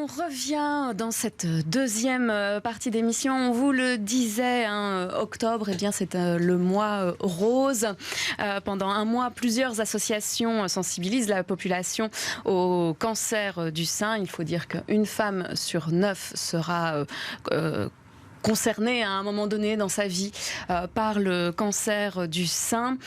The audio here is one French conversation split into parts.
On revient dans cette deuxième partie d'émission. On vous le disait, octobre, eh bien, c'est le mois rose. Pendant un mois, plusieurs associations sensibilisent la population au cancer du sein. Il faut dire qu'une femme sur 9 sera concernée à un moment donné dans sa vie par le cancer du sein.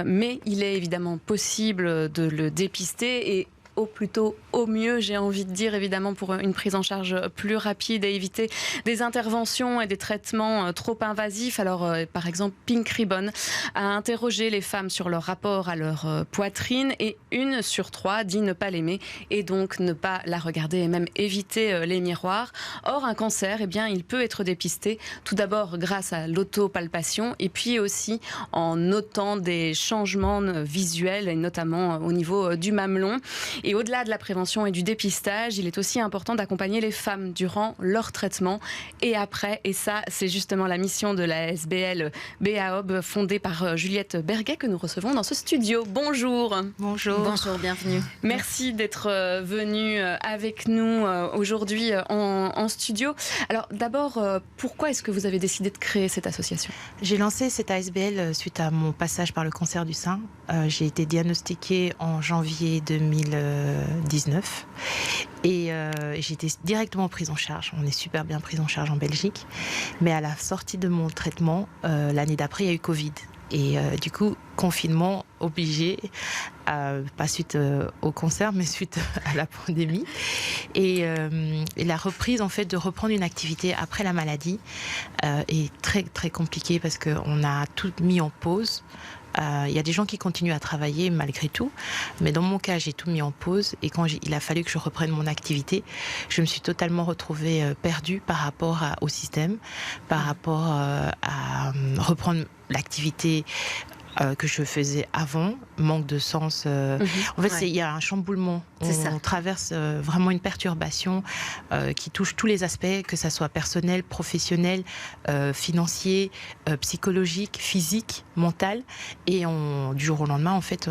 Mais il est évidemment possible de le dépister et au plus tôt, au mieux, j'ai envie de dire, évidemment, pour une prise en charge plus rapide et éviter des interventions et des traitements trop invasifs. Alors, par exemple, Pink Ribbon a interrogé les femmes sur leur rapport à leur poitrine et 1 sur 3 dit ne pas l'aimer et donc ne pas la regarder et même éviter les miroirs. Or, un cancer, eh bien, il peut être dépisté tout d'abord grâce à l'autopalpation et puis aussi en notant des changements visuels et notamment au niveau du mamelon. Et au-delà de la prévention et du dépistage, il est aussi important d'accompagner les femmes durant leur traitement et après. Et ça, c'est justement la mission de la SBL BAOB, fondée par Juliette Berguet, que nous recevons dans ce studio. Bonjour. Bonjour. Bonjour, bienvenue. Merci d'être venue avec nous aujourd'hui en studio. Alors d'abord, pourquoi est-ce que vous avez décidé de créer cette association ? J'ai lancé cette ASBL suite à mon passage par le cancer du sein. J'ai été diagnostiquée en janvier 2019 et j'ai été directement prise en charge. On est super bien prise en charge en Belgique. Mais à la sortie de mon traitement, l'année d'après, il y a eu Covid. Et du coup, confinement obligé, pas suite au cancer, mais suite à la pandémie. Et la reprise, en fait, de reprendre une activité après la maladie est très, très compliquée parce qu'on a tout mis en pause. Il y a des gens qui continuent à travailler malgré tout, mais dans mon cas, j'ai tout mis en pause et quand il a fallu que je reprenne mon activité, je me suis totalement retrouvée perdue par rapport au système, par rapport à reprendre l'activité que je faisais avant, manque de sens. En fait, il y a un chamboulement. On traverse vraiment une perturbation qui touche tous les aspects, que ça soit personnel, professionnel, financier, psychologique, physique, mental. Et du jour au lendemain, en fait,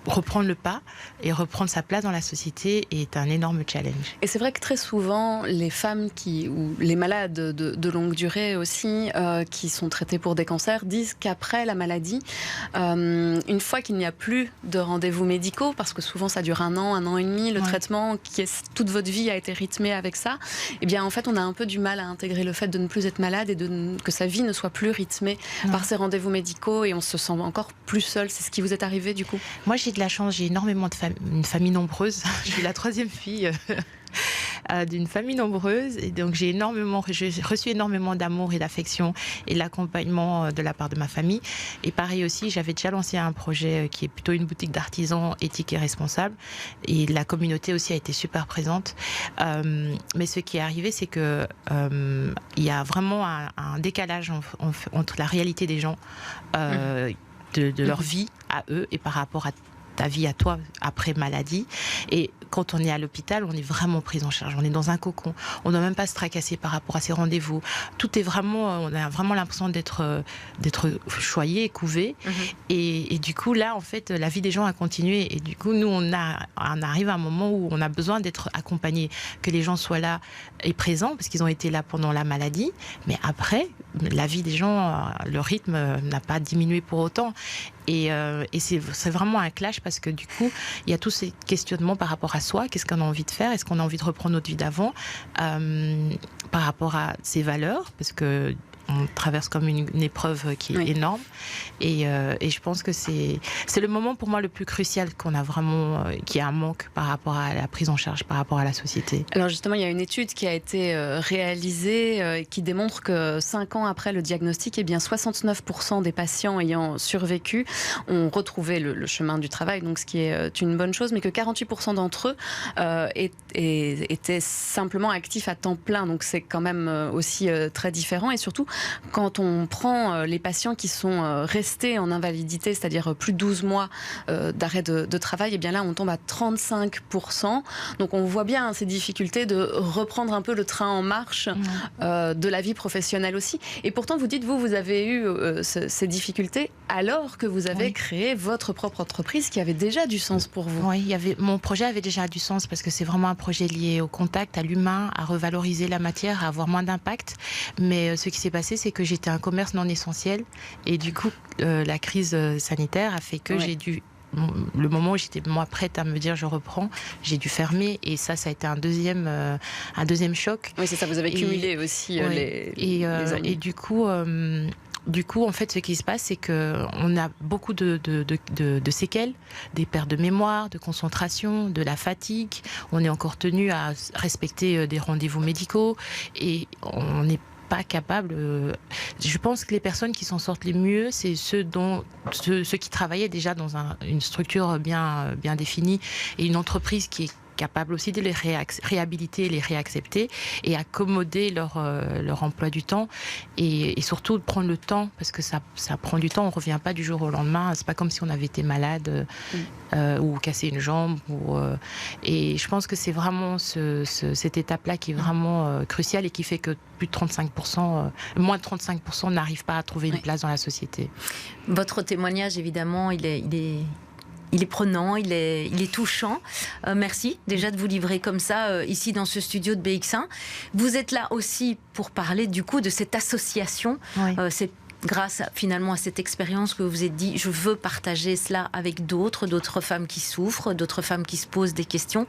reprendre le pas et reprendre sa place dans la société est un énorme challenge. Et c'est vrai que très souvent, les femmes ou les malades de longue durée aussi, qui sont traitées pour des cancers, disent qu'après la maladie, une fois qu'il n'y a plus de rendez-vous médicaux, parce que souvent ça dure 1 an et demi, le traitement toute votre vie a été rythmé avec ça, eh bien en fait on a un peu du mal à intégrer le fait de ne plus être malade et que sa vie ne soit plus rythmée par ces rendez-vous médicaux et on se sent encore plus seul. C'est ce qui vous est arrivé du coup ? Moi j'ai de la chance, j'ai énormément une famille nombreuse, je suis la 3e fille d'une famille nombreuse et donc j'ai reçu énormément d'amour et d'affection et de l'accompagnement de la part de ma famille. Et pareil aussi, j'avais déjà lancé un projet qui est plutôt une boutique d'artisans éthique et responsable et la communauté aussi a été super présente. Mais ce qui est arrivé, c'est que il y a vraiment un décalage entre la réalité des gens, de leur vie à eux et par rapport à ta vie à toi après maladie. Et quand on est à l'hôpital, on est vraiment pris en charge. On est dans un cocon. On ne doit même pas se tracasser par rapport à ces rendez-vous. Tout est vraiment, on a vraiment l'impression d'être choyé, couvé. Et du coup, là, en fait, la vie des gens a continué. Et du coup, nous, on arrive à un moment où on a besoin d'être accompagnés, que les gens soient là et présents, parce qu'ils ont été là pendant la maladie. Mais après, la vie des gens, le rythme n'a pas diminué pour autant. Et c'est vraiment un clash parce que du coup, il y a tous ces questionnements par rapport à soi. Qu'est-ce qu'on a envie de faire ? Est-ce qu'on a envie de reprendre notre vie d'avant par rapport à ses valeurs ? Parce que on traverse comme une épreuve qui est énorme. Et je pense que c'est le moment pour moi le plus crucial qu'on a vraiment, qui a un manque par rapport à la prise en charge, par rapport à la société. Alors justement, il y a une étude qui a été réalisée qui démontre que 5 ans après le diagnostic, eh bien 69% des patients ayant survécu ont retrouvé le chemin du travail, donc ce qui est une bonne chose, mais que 48% d'entre eux étaient simplement actifs à temps plein. Donc c'est quand même aussi très différent. Et surtout, quand on prend les patients qui sont restés en invalidité, c'est-à-dire plus de 12 mois d'arrêt de travail, et bien là on tombe à 35%. Donc on voit bien ces difficultés de reprendre un peu le train en marche de la vie professionnelle aussi. Et pourtant vous dites, vous avez eu ces difficultés alors que vous avez créé votre propre entreprise qui avait déjà du sens pour vous. Oui, mon projet avait déjà du sens parce que c'est vraiment un projet lié au contact, à l'humain, à revaloriser la matière, à avoir moins d'impact. Mais ce qui s'est passé, c'est que j'étais un commerce non essentiel et du coup, la crise sanitaire a fait que j'ai dû... Le moment où j'étais moi prête à me dire je reprends, j'ai dû fermer et ça a été un deuxième choc. Oui, c'est ça, vous avez cumulé aussi les ennuis. Et du coup, en fait, ce qui se passe, c'est qu'on a beaucoup de séquelles, des pertes de mémoire, de concentration, de la fatigue. On est encore tenu à respecter des rendez-vous médicaux et on n'est pas capable. Je pense que les personnes qui s'en sortent les mieux, c'est ceux qui travaillaient déjà dans une structure bien définie et une entreprise qui est capable aussi de les réhabiliter, les réaccepter et accommoder leur emploi du temps et surtout de prendre le temps parce que ça prend du temps, on ne revient pas du jour au lendemain, c'est pas comme si on avait été malade ou cassé une jambe et je pense que c'est vraiment cette étape-là qui est vraiment cruciale et qui fait que plus de 35%, moins de 35% n'arrivent pas à trouver une place dans la société. Votre témoignage, évidemment, il est prenant, il est touchant. Merci déjà de vous livrer comme ça ici dans ce studio de BX1. Vous êtes là aussi pour parler du coup de cette association. C'est grâce finalement à cette expérience que vous vous êtes dit, je veux partager cela avec d'autres femmes qui souffrent, d'autres femmes qui se posent des questions.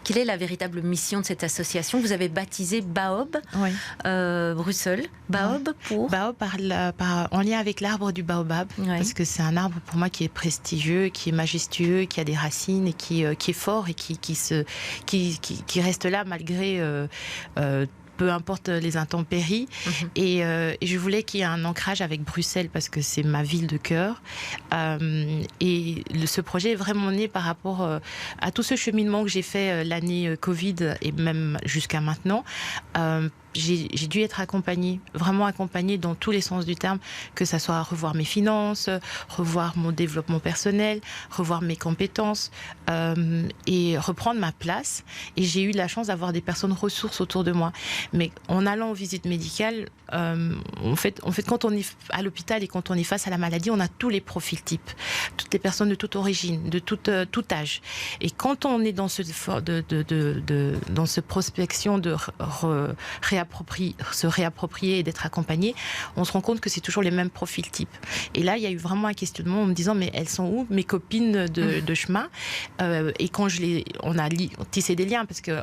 Quelle est la véritable mission de cette association? Vous avez baptisé Baob, Bruxelles. Baob pour Baob en lien avec l'arbre du baobab, parce que c'est un arbre pour moi qui est prestigieux, qui est majestueux, qui a des racines et qui est fort et qui reste là malgré peu importe les intempéries. Et je voulais qu'il y ait un ancrage avec Bruxelles parce que c'est ma ville de cœur. Et ce projet est vraiment né par rapport à tout ce cheminement que j'ai fait l'année Covid et même jusqu'à maintenant. J'ai dû être vraiment accompagnée dans tous les sens du terme, que ça soit revoir mes finances, revoir mon développement personnel, revoir mes compétences et reprendre ma place. Et j'ai eu la chance d'avoir des personnes ressources autour de moi. Mais en allant en visite médicale, en fait, quand on est à l'hôpital et quand on est face à la maladie, on a tous les profils types, toutes les personnes de toute origine, de tout âge. Et quand on est dans ce prospection de se réapproprier et d'être accompagné, on se rend compte que c'est toujours les mêmes profils types. Et là, il y a eu vraiment un questionnement en me disant, mais elles sont où mes copines de chemin? Et quand on a tissé des liens, parce que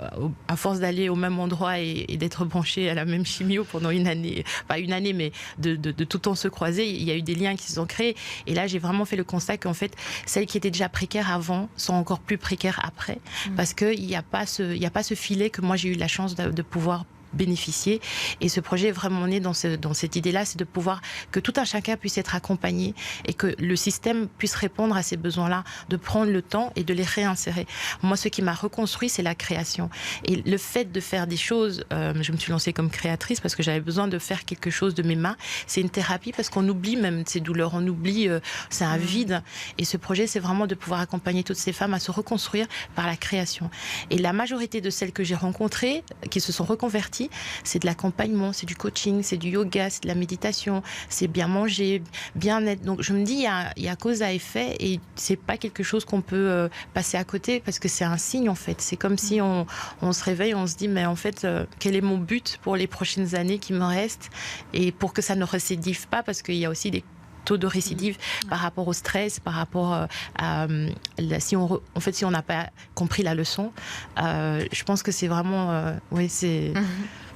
à force d'aller au même endroit et d'être branchés à la même chimio pendant une année, pas une année, mais de tout le temps se croiser, il y a eu des liens qui se sont créés. Et là, j'ai vraiment fait le constat qu'en fait, celles qui étaient déjà précaires avant sont encore plus précaires après, parce qu'il n'y a pas ce filet que moi j'ai eu la chance de pouvoir bénéficier. Et ce projet est vraiment né dans cette idée-là, c'est de pouvoir que tout un chacun puisse être accompagné et que le système puisse répondre à ces besoins-là, de prendre le temps et de les réinsérer. Moi, ce qui m'a reconstruit, c'est la création. Et le fait de faire des choses, je me suis lancée comme créatrice parce que j'avais besoin de faire quelque chose de mes mains. C'est une thérapie parce qu'on oublie même ces douleurs, on oublie, c'est un vide. Et ce projet, c'est vraiment de pouvoir accompagner toutes ces femmes à se reconstruire par la création. Et la majorité de celles que j'ai rencontrées, qui se sont reconverties, c'est de l'accompagnement, c'est du coaching, c'est du yoga, c'est de la méditation, c'est bien manger, bien être. Donc je me dis, il y a cause à effet et c'est pas quelque chose qu'on peut passer à côté parce que c'est un signe en fait. C'est comme si on se réveille, on se dit mais en fait quel est mon but pour les prochaines années qui me restent et pour que ça ne récidive pas parce qu'il y a aussi des taux de récidive par rapport au stress, par rapport à si on n'a pas compris la leçon. Je pense que c'est vraiment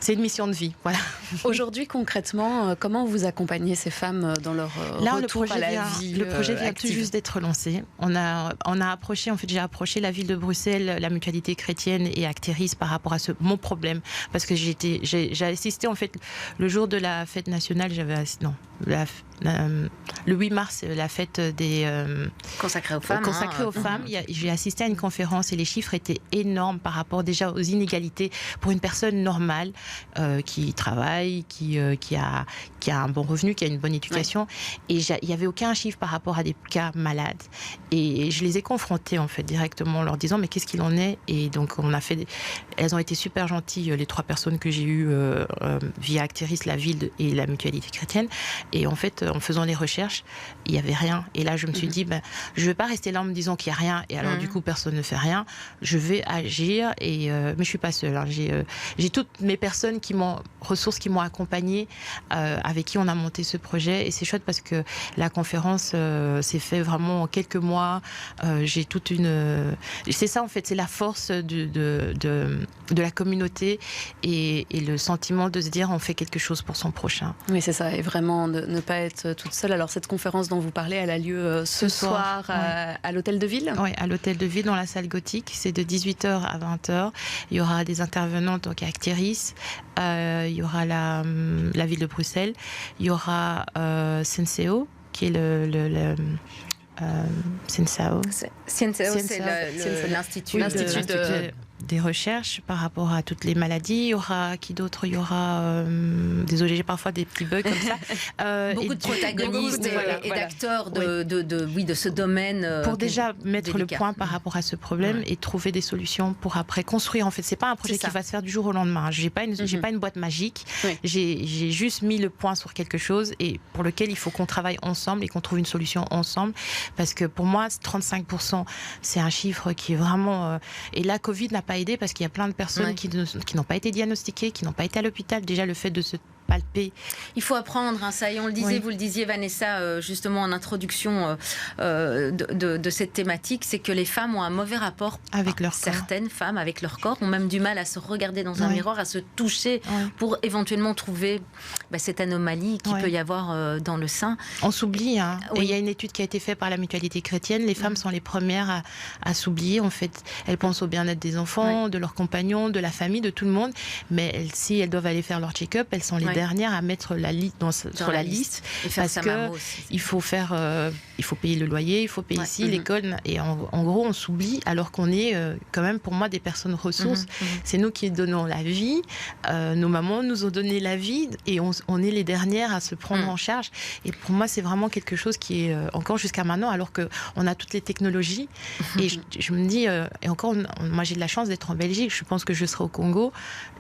c'est une mission de vie. Voilà. Aujourd'hui, concrètement, comment vous accompagnez ces femmes dans leur retour à la vie Le projet vient active. tout juste d'être lancé. On a approché, j'ai approché la ville de Bruxelles, la mutualité chrétienne et Actéris par rapport à mon problème. Parce que j'ai assisté, en fait, le jour de la fête nationale, le 8 mars, la fête des... consacrée aux femmes. Consacrée aux femmes. J'ai assisté à une conférence et les chiffres étaient énormes par rapport déjà aux inégalités pour une personne normale qui travaille, qui a un bon revenu, qui a une bonne éducation. Et il n'y avait aucun chiffre par rapport à des cas malades. Et je les ai confrontées en fait directement en leur disant mais qu'est-ce qu'il en est? Et donc elles ont été super gentilles, les 3 personnes que j'ai eues via Actéris, la ville et la mutualité chrétienne. Et en fait, en faisant les recherches, il n'y avait rien. Et là, je me suis dit, je ne vais pas rester là en me disant qu'il n'y a rien. Et alors, du coup, personne ne fait rien. Je vais agir. Mais je ne suis pas seule. Hein. J'ai toutes mes personnes ressources qui m'ont accompagnée, avec qui on a monté ce projet. Et c'est chouette parce que la conférence s'est faite vraiment en quelques mois. J'ai toute une... c'est ça, en fait, c'est la force de la communauté et le sentiment de se dire on fait quelque chose pour son prochain. Oui, c'est ça, et vraiment ne pas être toute seule. Alors cette conférence dont vous parlez, elle a lieu ce soir à l'Hôtel de Ville. Oui, à l'Hôtel de Ville, dans la salle gothique. C'est de 18h à 20h. Il y aura des intervenantes, donc Actiris, il y aura la ville de Bruxelles, il y aura Senseo, qui est Senseo, c'est l'Institut des recherches par rapport à toutes les maladies. Il y aura qui d'autre? Il y aura désolé, j'ai parfois des petits bugs comme ça. Beaucoup de protagonistes et d'acteurs de ce domaine pour déjà mettre délicat. Le point par rapport à ce problème et trouver des solutions pour après construire. En fait, c'est pas un projet qui va se faire du jour au lendemain. J'ai pas une boîte magique. J'ai juste mis le point sur quelque chose et pour lequel il faut qu'on travaille ensemble et qu'on trouve une solution ensemble. Parce que pour moi, 35%, c'est un chiffre qui est vraiment... Et la Covid n'a pas aidé parce qu'il y a plein de personnes qui n'ont pas été diagnostiquées, qui n'ont pas été à l'hôpital. Déjà, le fait de se palper. Il faut apprendre, ça, et on le disait, vous le disiez, Vanessa, justement en introduction de cette thématique, c'est que les femmes ont un mauvais rapport avec leur corps. Certaines femmes, avec leur corps, ont même du mal à se regarder dans un miroir, à se toucher pour éventuellement trouver cette anomalie qu'il peut y avoir dans le sein. On s'oublie, hein. Et il y a une étude qui a été faite par la Mutualité chrétienne. Les femmes sont les premières à s'oublier. En fait, elles pensent au bien-être des enfants, de leurs compagnons, de la famille, de tout le monde. Mais si elles doivent aller faire leur check-up, elles sont les dernières à mettre la liste sur la liste parce que il faut payer le loyer, il faut payer ici l'école et en gros on s'oublie alors qu'on est quand même pour moi des personnes ressources. C'est nous qui donnons la vie, nos mamans nous ont donné la vie et on est les dernières à se prendre en charge et pour moi c'est vraiment quelque chose qui est encore jusqu'à maintenant alors que on a toutes les technologies et je me dis et encore moi j'ai de la chance d'être en Belgique, je pense que je serais au Congo,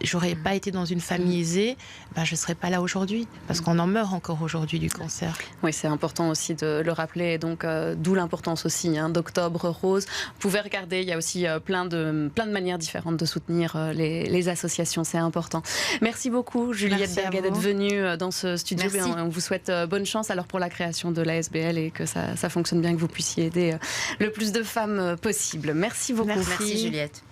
j'aurais pas été dans une famille aisée, je serais pas là aujourd'hui, parce qu'on en meurt encore aujourd'hui du cancer. Oui, c'est important aussi de le rappeler, donc d'où l'importance aussi d'Octobre Rose. Vous pouvez regarder, il y a aussi plein de manières différentes de soutenir les associations, c'est important. Merci beaucoup Juliette Berguet d'être venue dans ce studio. On vous souhaite bonne chance alors pour la création de l'ASBL et que ça fonctionne bien, que vous puissiez aider le plus de femmes possible. Merci beaucoup. Merci Juliette.